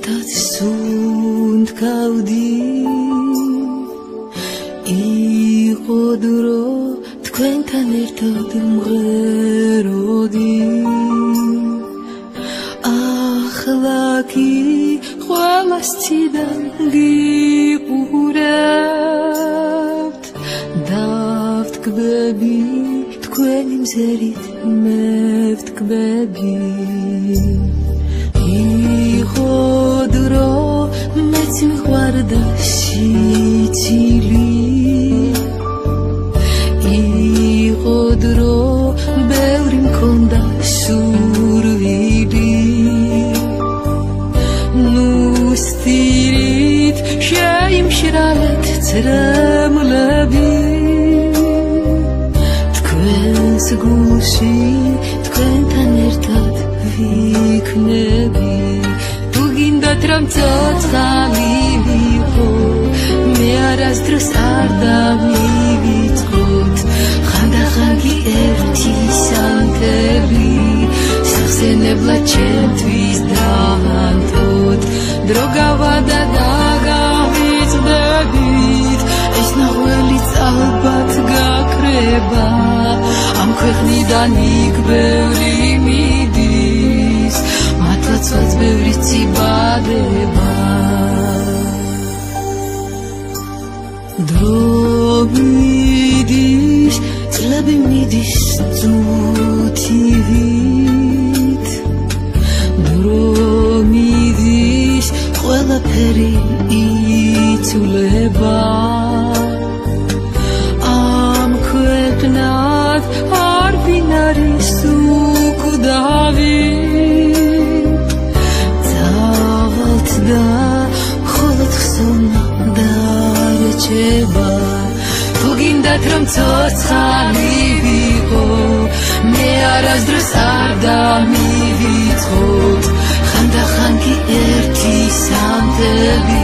ერთად სუნთქავდი იყო დრო თქვენთან ერთად მღეროდი ახლა კი ყველას ციდან გიყურებთ დავთქმები თქვენი მზერით მე ვთქმები იყო დრო მეც მიყვარდა სიცილი იყო დრო ბევრი მქონდა სურვილი ნუსტირით შეიმშრალეთ წრემლები თქვენს გულში თქვენთან ერთად ვიქნები თუ გინდათ რომ ცოცხალი ვიყო მე არასდროს არ დავივიწყოთ ხანდახან კი ერთი სანთელი სახსენებლად ჩემთვის დავანთოთ დრო გავადა და გავიწყდებით ეს ნახველიც ალბათ გაქრება ამ ქვეყნიდან იქ ბევრი მიდის მართლაც ბევრი ციბადება დრო მიდის წლები მიდის წუთივით დრო მიდის ყველაფერი იცვლება ამ ქვეყნად არ ვინ არის უკვდავი ძალთ და მხოლოდ ხსოვნა დარჩება თუ გინდათ რომ ცოცხალი ვიყო მე არასდროს არ დამივიწყოთ ხანდახან კი ერთი სანთელი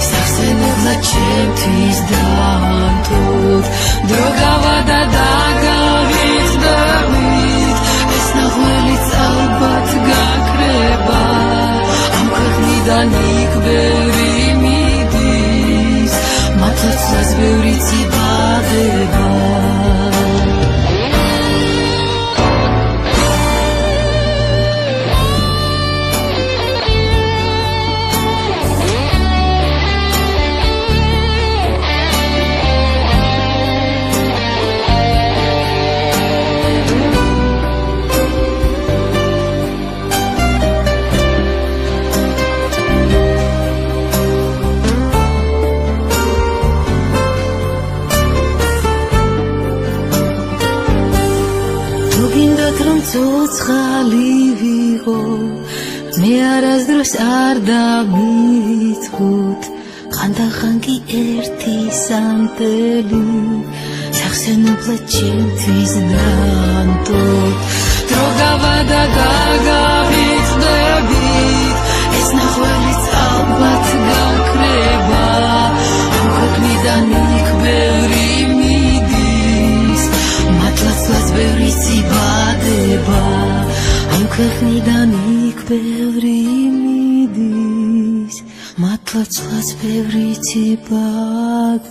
სახსენებლად ჩემთვის დავანთოთ დრო გავადა და გავიწყდებით ეს ნახველიც ალბათ გაქრება ამ ქვეყნიდან იქ ბევრი მიდის მართლაც ბევრი ციბადება ცოცხალი ვიყო მე არასდროს არ დავიწყოთ ხანდახან კი ერთი სანთელი სახსენებლად ჩემთვის დავანთოთ დრო გავადა და გავიწყდებით ეს ნახველიც ალბათ გაქრება ამ ქვეყნიდან იქ ბევრი მიდის მართლაც ბევრი ციბადება ამ ქვეყნიდან იქ ბევრი მიდის მართლაც ბევრი ციბადება